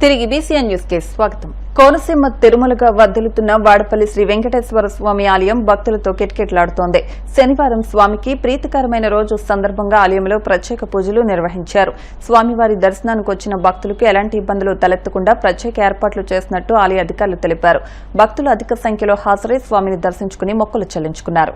తిరిగి BCN news కి స్వాగతం. కోనసీమ తిరుమలగా వర్ధిల్లుతున్న వాడపల్లి శ్రీ వెంకటేశ్వర స్వామి ఆలయం భక్తులతో కిటకిటలాడుతోంది. శనివారం స్వామికి ప్రీతికరమైన రోజు సందర్భంగా ఆలయంలో ప్రత్యేక పూజలు నిర్వహించారు. స్వామివారి దర్శనానికి వచ్చిన భక్తులకు ఎలాంటి ఇబ్బందులు తలెత్తకుండా ప్రత్యేక ఏర్పాట్లు చేసినట్టు ఆలయ అధికారులు తెలిపారు. భక్తులు అధిక సంఖ్యలో హాజరై స్వామిని దర్శించుకుని మొక్కులు చెల్లించుకున్నారు.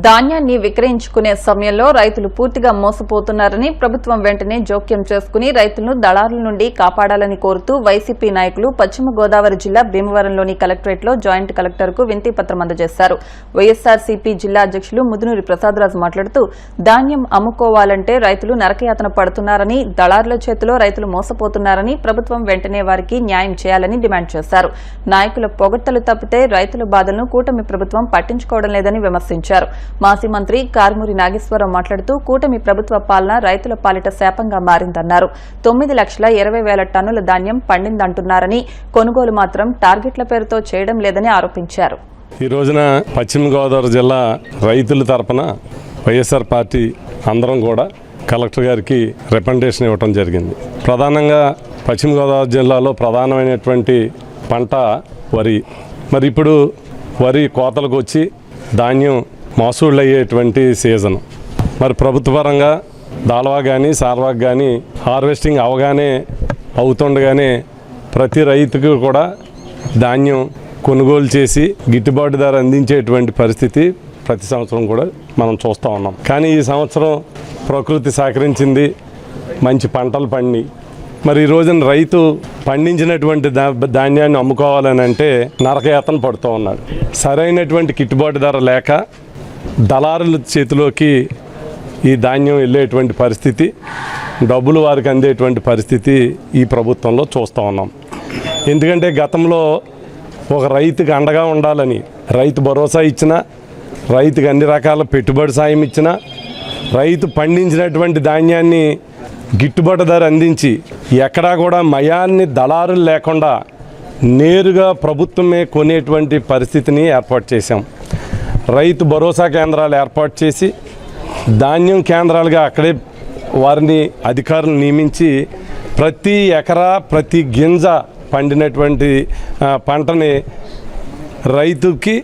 ధాన్యాన్ని విక్రయించుకునే సమయంలో రైతులు పూర్తిగా మోసపోతున్నారని ప్రభుత్వం వెంటనే జోక్యం చేసుకుని రైతులను దళారుల నుండి కాపాడాలని కోరుతూ వైసీపీ నాయకులు పశ్చిమ గోదావరి జిల్లా భీమవరంలోని కలెక్టరేట్లో జాయింట్ కలెక్టర్కు వినతిపత్రం అందజేశారు. వైఎస్సార్సీపీ జిల్లా అధ్యక్షులు ముదునూరి ప్రసాదరాజు మాట్లాడుతూ ధాన్యం అమ్ముకోవాలంటే రైతులు నరకయాతన పడుతున్నారని, దళారుల చేతిలో రైతులు మోసపోతున్నారని ప్రభుత్వం వెంటనే వారికి న్యాయం చేయాలని డిమాండ్ చేశారు. నాయకుల పొగడ్తలు తప్పితే రైతుల బాధలను కూటమి ప్రభుత్వం పట్టించుకోవడం లేదని విమర్శించారు. మాజీ మంత్రి కారుమూరి నాగేశ్వరరావు మాట్లాడుతూ కూటమి ప్రభుత్వ పాలన రైతుల పాలిట శాపంగా మారిందన్నారు. 9,20,000 టన్నుల ధాన్యం పండిందంటున్నారని, కొనుగోలు మాత్రం టార్గెట్ల పేరుతో చేయడం లేదని ఆరోపించారు. ఈ రోజున పశ్చిమ గోదావరి జిల్లా రైతుల తరపున వైఎస్ఆర్ పార్టీ అందరం కూడా కలెక్టర్ గారికి రికమెండేషన్ ఇవ్వడం జరిగింది. ప్రధానంగా పశ్చిమ గోదావరి జిల్లాలో ప్రధానమైనటువంటి పంట వరి. మరి ఇప్పుడు వరి కోతలకు వచ్చి ధాన్యం మోసూళ్ళు అయ్యేటువంటి సీజన్. మరి ప్రభుత్వపరంగా దాల్వా కానీ సాల్వాకి కానీ హార్వెస్టింగ్ అవుతుండగానే ప్రతి రైతుకు కూడా ధాన్యం కొనుగోలు చేసి గిట్టుబాటు ధర అందించేటువంటి పరిస్థితి ప్రతి సంవత్సరం కూడా మనం చూస్తూ ఉన్నాం. కానీ ఈ సంవత్సరం ప్రకృతి సహకరించింది, మంచి పంటలు పండి మరి ఈ రోజున రైతు పండించినటువంటి ధాన్యాన్ని అమ్ముకోవాలని అంటే నరకయాతన పడుతూ ఉన్నాడు. సరైనటువంటి గిట్టుబాటు ధర లేక దళారుల చేతిలోకి ఈ ధాన్యం వెళ్ళేటువంటి పరిస్థితి డబ్బులు వారికి అందేటువంటి పరిస్థితి ఈ ప్రభుత్వంలో చూస్తూ ఉన్నాం. ఎందుకంటే గతంలో ఒక రైతుకి అండగా ఉండాలని రైతు భరోసా ఇచ్చినా, రైతుకి అన్ని రకాల పెట్టుబడి సాయం ఇచ్చినా, రైతు పండించినటువంటి ధాన్యాన్ని గిట్టుబాటు ధర అందించి ఎక్కడా కూడా మయాన్ని దళారులు లేకుండా నేరుగా ప్రభుత్వమే కొనేటువంటి పరిస్థితిని ఏర్పాటు చేశాం. రైతు భరోసా కేంద్రాలు ఏర్పాటు చేసి ధాన్యం కేంద్రాలుగా అక్కడే వారిని అధికారులు నియమించి ప్రతి ఎకరా ప్రతి గింజ పండినటువంటి పంటని రైతుకి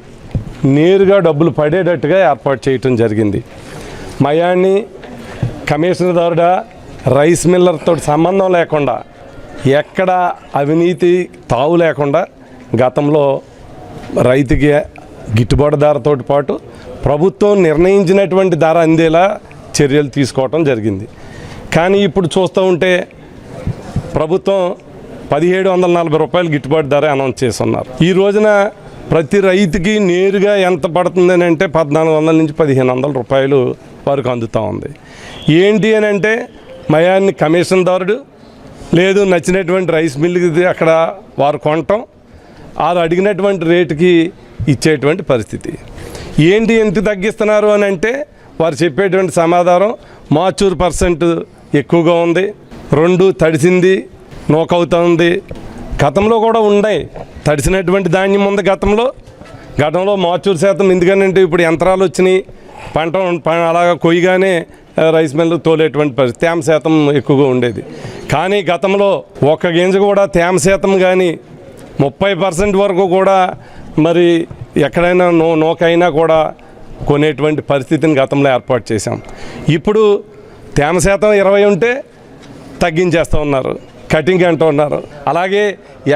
నేరుగా డబ్బులు పడేటట్టుగా ఏర్పాటు చేయటం జరిగింది. మయాన్ని కమిషనర్దారుడా రైస్ మిల్లర్తో సంబంధం లేకుండా ఎక్కడ అవినీతి తావు లేకుండా గతంలో రైతుకి గిట్టుబాటు ధరతో పాటు ప్రభుత్వం నిర్ణయించినటువంటి ధర అందేలా చర్యలు తీసుకోవటం జరిగింది. కానీ ఇప్పుడు చూస్తూ ఉంటే ప్రభుత్వం 1740 రూపాయలు గిట్టుబాటు ధర అనౌన్స్ చేస్తున్నారు. ఈ రోజున ప్రతి రైతుకి నేరుగా ఎంత పడుతుందని అంటే 1400 నుంచి 1500 రూపాయలు వారికి అందుతూ ఉంది. ఏంటి అని అంటే మయాన్ని కమిషన్దారుడు లేదు నచ్చినటువంటి రైస్ మిల్లుకి అక్కడ వారు కొనటం, వారు అడిగినటువంటి రేటుకి ఇచ్చేటువంటి పరిస్థితి. ఏంటి ఎంత తగ్గిస్తున్నారు అని అంటే వారు చెప్పేటువంటి సమాధానం మాచూర్ % ఎక్కువగా ఉంది, 2 తడిసింది నోకవుతుంది. గతంలో కూడా ఉన్నాయి, తడిసినటువంటి ధాన్యం ఉంది గతంలో మాచూర్ శాతం. ఎందుకనంటే ఇప్పుడు యంత్రాలు వచ్చినాయి, పంట అలాగా కొయ్యగానే రైస్ మిల్లు తోలేటువంటి పరిస్థితి, తేమ శాతం ఎక్కువగా ఉండేది. కానీ గతంలో ఒక్క గింజ కూడా తేమ శాతం కానీ 30% వరకు కూడా మరి ఎక్కడైనా నోకైనా కూడా కొనేటువంటి పరిస్థితిని గతంలో ఏర్పాటు చేశాం. ఇప్పుడు తేమ శాతం 20 ఉంటే తగ్గించేస్తూ ఉన్నారు, కటింగ్ అంటూ ఉన్నారు. అలాగే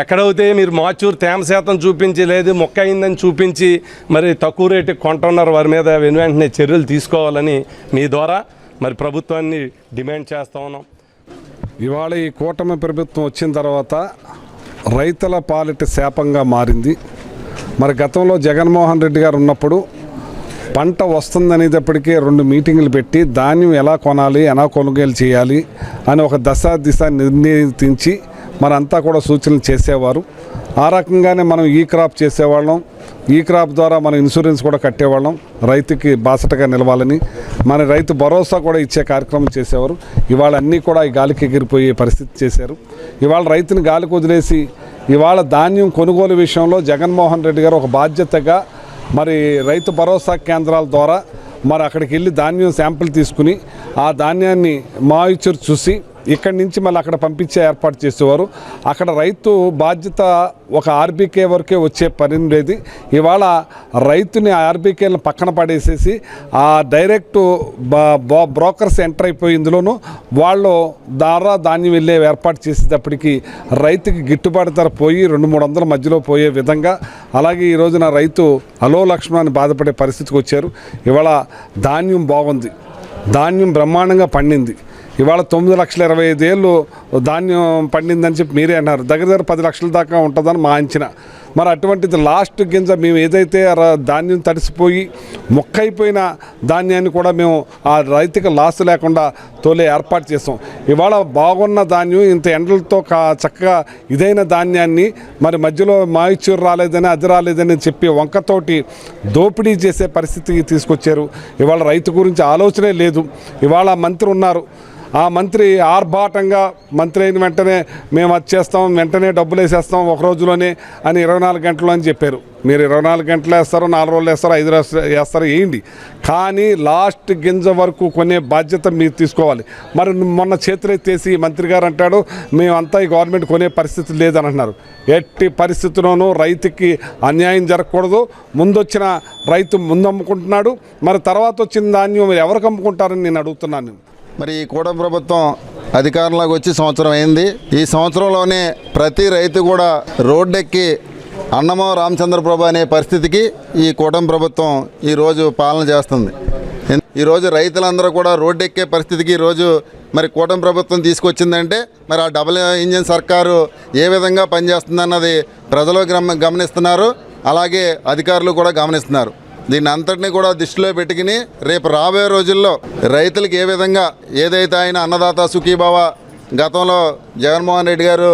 ఎక్కడైతే మీరు మాచూర్ తేమ శాతం చూపించి లేదు మొక్క అయిందని చూపించి మరి తక్కువ రేటుకి కొంటున్నారు, వారి మీద వెంటనే చర్యలు తీసుకోవాలని మీ ద్వారా మరి ప్రభుత్వాన్ని డిమాండ్ చేస్తూ ఉన్నాం. ఇవాళ ఈ కూటమి ప్రభుత్వం వచ్చిన తర్వాత రైతుల పాలిట శాపంగా మారింది. మరి గతంలో జగన్మోహన్ రెడ్డి గారు ఉన్నప్పుడు పంట వస్తుందనేటప్పటికీ 2 మీటింగులు పెట్టి ధాన్యం ఎలా కొనాలి, ఎలా కొనుగోలు చేయాలి అని ఒక దిశ నిర్ణయించి మనంతా కూడా సూచనలు చేసేవారు. ఆ రకంగానే మనం ఈ క్రాప్ చేసేవాళ్ళం. ఈ క్రాప్ ద్వారా మనం ఇన్సూరెన్స్ కూడా కట్టేవాళ్ళం, రైతుకి బాసటగా నిలవాలని. మన రైతు భరోసా కూడా ఇచ్చే కార్యక్రమం చేసేవారు. ఇవాళ అన్నీ కూడా ఈ గాలికి ఎగిరిపోయే పరిస్థితి చేశారు. ఇవాళ రైతుని గాలికి వదిలేసి ఇవాళ ధాన్యం కొనుగోలు విషయంలో జగన్మోహన్ రెడ్డి గారు ఒక బాధ్యతగా మరి రైతు భరోసా కేంద్రాల ద్వారా మరి అక్కడికి వెళ్ళి ధాన్యం శాంపిల్ తీసుకుని ఆ ధాన్యాన్ని మాయిచర్ చూసి ఇక్కడి నుంచి మళ్ళీ అక్కడ పంపించే ఏర్పాటు చేసేవారు. అక్కడ రైతు బాధ్యత ఒక ఆర్బీకే వరకే వచ్చే పని ఉండేది. ఇవాళ రైతుని ఆర్బీకేలను పక్కన పడేసేసి ఆ డైరెక్ట్ బ్రోకర్స్ ఎంటర్ అయిపోయి ఇందులోనూ వాళ్ళు ద్వారా ధాన్యం వెళ్ళే ఏర్పాటు చేసేటప్పటికి రైతుకి గిట్టుబాటు ధర పోయి 200-300 మధ్యలో పోయే విధంగా, అలాగే ఈ రోజున రైతు అలో లక్ష్మణ్ బాధపడే పరిస్థితికి వచ్చారు. ఇవాళ ధాన్యం బాగుంది, ధాన్యం బ్రహ్మాండంగా పండింది. ఇవాళ 9,25,000 ధాన్యం పండిందని చెప్పి మీరే అన్నారు. దగ్గర 10 లక్షల దాకా ఉంటుందని మా అంచనా. మరి అటువంటిది లాస్ట్ గింజ మేము ఏదైతే ధాన్యం తడిసిపోయి మొక్కైపోయిన ధాన్యాన్ని కూడా మేము ఆ రైతుకి లాస్ లేకుండా తోలే ఏర్పాటు చేస్తాం. ఇవాళ బాగున్న ధాన్యం ఇంత ఎండలతో చక్కగా ఇదైన ధాన్యాన్ని మరి మధ్యలో మాయిచూరు రాలేదని అది రాలేదని చెప్పి వంకతోటి దోపిడీ చేసే పరిస్థితికి తీసుకొచ్చారు. ఇవాళ రైతు గురించి ఆలోచనే లేదు. ఇవాళ మంత్రి ఉన్నారు, ఆ మంత్రి ఆర్భాటంగా మంత్రి అయిన వెంటనే మేము అది చేస్తాం, వెంటనే డబ్బులు వేసేస్తాం ఒక రోజులోనే అని 24 గంటలు అని చెప్పారు. మీరు 24 గంటలు వేస్తారో 4 రోజులు వేస్తారో 5 రోజులు వేస్తారో వేయండి, కానీ లాస్ట్ గింజ వరకు కొనే బాధ్యత మీరు తీసుకోవాలి. మరి మొన్న చేతులెత్తేసి మంత్రి గారు అంటాడు మేమంతా ఈ గవర్నమెంట్ కొనే పరిస్థితి లేదని అంటున్నారు. ఎట్టి పరిస్థితుల్లోనూ రైతుకి అన్యాయం జరగకూడదు. ముందొచ్చిన రైతు ముందు అమ్ముకుంటున్నాడు, మరి తర్వాత వచ్చిన ధాన్యం ఎవరికి అమ్ముకుంటారని నేను అడుగుతున్నాను. మరి ఈ కూటమి ప్రభుత్వం అధికారంలోకి వచ్చి సంవత్సరం అయింది. ఈ సంవత్సరంలోనే ప్రతి రైతు కూడా రోడ్డెక్కి అన్నమో రామచంద్రప్రభు అనే పరిస్థితికి ఈ కూటమి ప్రభుత్వం ఈరోజు పాలన చేస్తుంది. ఈరోజు రైతులందరూ కూడా రోడ్డెక్కే పరిస్థితికి ఈరోజు మరి కూటమి ప్రభుత్వం తీసుకొచ్చిందంటే మరి ఆ డబుల్ ఇంజిన్ సర్కారు ఏ విధంగా పనిచేస్తుందన్నది ప్రజలు గమనిస్తున్నారు, అలాగే అధికారులు కూడా గమనిస్తున్నారు. దీన్ని అంతటినీ కూడా దృష్టిలో పెట్టుకుని రేపు రాబోయే రోజుల్లో రైతులకు ఏ విధంగా ఏదైతే ఆయన అన్నదాత సుఖీభావ గతంలో జగన్మోహన్ రెడ్డి గారు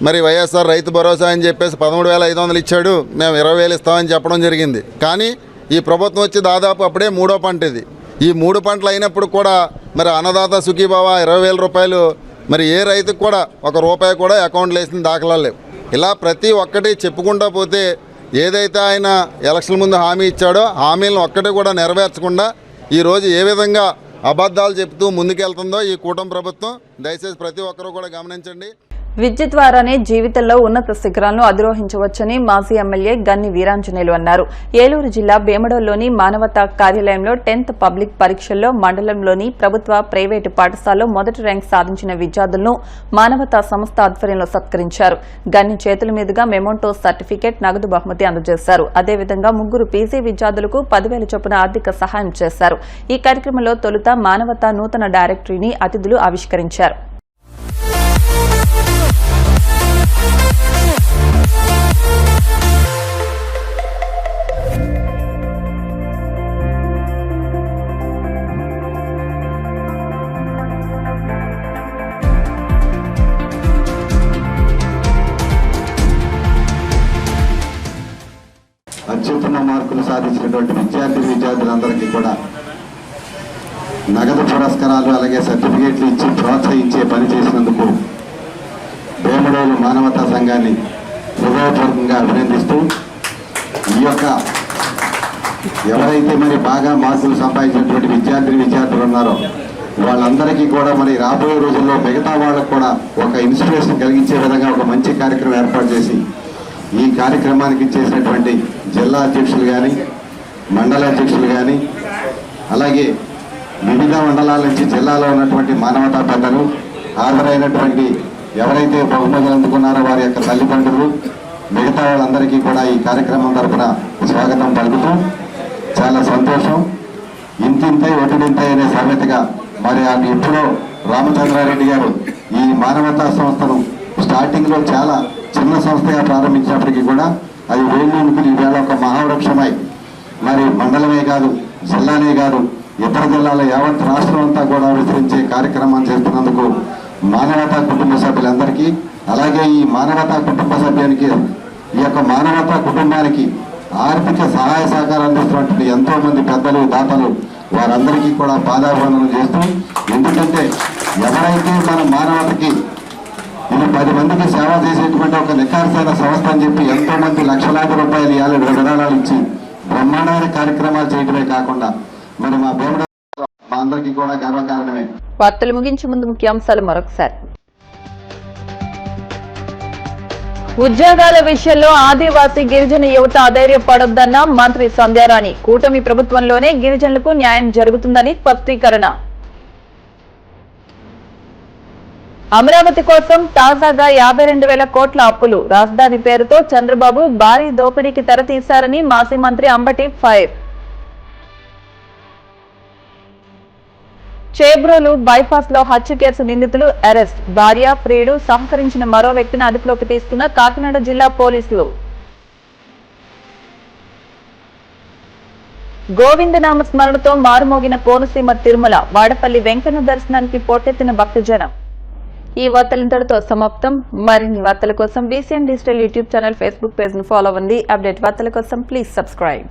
మరి వైఎస్ఆర్ రైతు భరోసా అని చెప్పేసి 13,500 ఇచ్చాడు, మేము 20,000 ఇస్తామని చెప్పడం జరిగింది. కానీ ఈ ప్రభుత్వం వచ్చి దాదాపు అప్పుడే 3వ పంట ఇది. ఈ 3 పంటలు అయినప్పుడు కూడా మరి అన్నదాత సుఖీభావ 20,000 రూపాయలు మరి ఏ రైతుకు కూడా ₹1 కూడా అకౌంట్లో వేసిన దాఖలాలు లేవు. ఇలా ప్రతి ఒక్కటి చెప్పుకుంటూ పోతే ఏదైతే ఆయన ఎలక్షన్ ముందు హామీ ఇచ్చాడో హామీలను ఒక్కటి కూడా నెరవేర్చకుండా ఈరోజు ఏ విధంగా అబద్ధాలు చెప్తూ ముందుకెళ్తుందో ఈ కూటమి ప్రభుత్వం దయచేసి ప్రతి ఒక్కరూ కూడా గమనించండి. విద్య ద్వారానే జీవితంలో ఉన్నత శిఖరాలను అధిరోహించవచ్చని మాజీ ఎమ్మెల్యే గన్ని వీరాంజనేయులు అన్నారు. ఏలూరు జిల్లా భీమడోల్లోని మానవతా కార్యాలయంలో 10th పబ్లిక్ పరీక్షల్లో మండలంలోని ప్రభుత్వ ప్రైవేటు పాఠశాలలో మొదటి ర్యాంక్ సాధించిన విద్యార్థులను మానవతా సంస్థ ఆధ్వర్యంలో సత్కరించారు. గన్ని చేతుల మీదుగా మెమోంటో సర్టిఫికేట్, నగదు బహుమతి అందజేశారు. అదేవిధంగా 3 పీజీ విద్యార్థులకు 10,000 చొప్పున ఆర్థిక సహాయం చేశారు. ఈ కార్యక్రమంలో తొలుత మానవతా నూతన డైరెక్టరీని అతిథులు ఆవిష్కరించారు. అత్యుత్తమ మార్కులు సాధించినటువంటి విద్యార్థులందరికీ కూడా నగదు పురస్కారాలు అలాగే సర్టిఫికేట్లు ఇచ్చి ప్రోత్సహించే పని చేసినందుకు భీమడోలు మానవతా సంఘాన్ని హృదయపూర్వకంగా అభినందిస్తూ ఈ యొక్క ఎవరైతే మరి బాగా మార్కులు సంపాదించినటువంటి విద్యార్థులు ఉన్నారో వాళ్ళందరికీ కూడా మరి రాబోయే రోజుల్లో మిగతా వాళ్ళకు కూడా ఒక ఇన్స్పిరేషన్ కలిగించే విధంగా ఒక మంచి కార్యక్రమం ఏర్పాటు చేసి ఈ కార్యక్రమానికి చేసినటువంటి జిల్లా అధ్యక్షులు కానీ మండల అధ్యక్షులు కానీ అలాగే వివిధ మండలాల నుంచి జిల్లాలో ఉన్నటువంటి మానవతా పెద్దలు హాజరైనటువంటి ఎవరైతే బహుమతులు అందుకున్నారో వారి యొక్క తల్లిదండ్రులు మిగతా వాళ్ళందరికీ కూడా ఈ కార్యక్రమం తరఫున స్వాగతం పలుకుతూ చాలా సంతోషం. ఇంతింతై ఒటిడింతై అనే సామెతగా మరి అది ఎప్పుడో రామచంద్రారెడ్డి గారు ఈ మానవతా సంస్థను స్టార్టింగ్లో చాలా చిన్న సంస్థగా ప్రారంభించినప్పటికీ కూడా అది వేణుకి ఈవేళ ఒక మహావృక్షమై మరి మండలమే కాదు జిల్లానే కాదు ఇతర జిల్లాల యావత్ రాష్ట్రం అంతా కూడా విస్తరించే కార్యక్రమాన్ని చేస్తున్నందుకు మానవతా కుటుంబ సభ్యులందరికీ అలాగే ఈ మానవతా కుటుంబ సభ్యానికి ఈ యొక్క మానవతా కుటుంబానికి ఆర్థిక సహాయ సహకారం అందిస్తున్నటువంటి ఎంతో మంది పెద్దలు దాతలు వారందరికీ కూడా పాదాభివందనం చేస్తూ, ఎందుకంటే ఎవరైతే మన మానవతకి ఇది 10 మందికి సేవ చేసేటువంటి ఒక నిఖార్సైన సంస్థ అని చెప్పి ఎంతో మంది లక్షలాది రూపాయలు ఇవ్వాలి విరాళాలు ఇచ్చి బ్రహ్మాండమైన కార్యక్రమాలు చేయడమే కాకుండా మరి మా భీమడ మా అందరికీ కూడా గర్వకారణమే. వార్తలు ముగించే ముందు ముఖ్యాంశాలు మరొకసారి. ఉద్యోగాల విషయంలో ఆదివాసీ గిరిజన యువత అధైర్యపడొద్దన్న మంత్రి సంధ్యారాణి. కూటమి ప్రభుత్వంలోనే గిరిజనులకు న్యాయం జరుగుతుందని స్పష్టీకరణ. అమరావతి కోసం తాజాగా 52,000 కోట్ల అప్పులు. రాజధాని పేరుతో చంద్రబాబు భారీ దోపిడీకి తెరతీశారని మాజీ మంత్రి అంబటి ఫైర్. చేబ్రోలు బైపాస్ లో హత్య కేసు నిందితులు అరెస్ట్. భార్య ప్రియుడు సహకరించిన మరో వ్యక్తిని అదుపులోకి తీసుకున్న కాకినాడ జిల్లా పోలీసులు. గోవిందనామ స్మరణతో మారుమోగిన కోనసీమ తిరుమల. వాడపల్లి వెంకన్న దర్శనానికి పోటెత్తిన భక్తజనం. ఈ వార్తలు ఇంతటితో సమాప్తం. మరిన్ని వార్తల కోసం BCN digital YouTube channel, Facebook page ను ఫాలో అవ్వండి. అప్డేట్ వార్తల కోసం ప్లీజ్ సబ్స్క్రైబ్.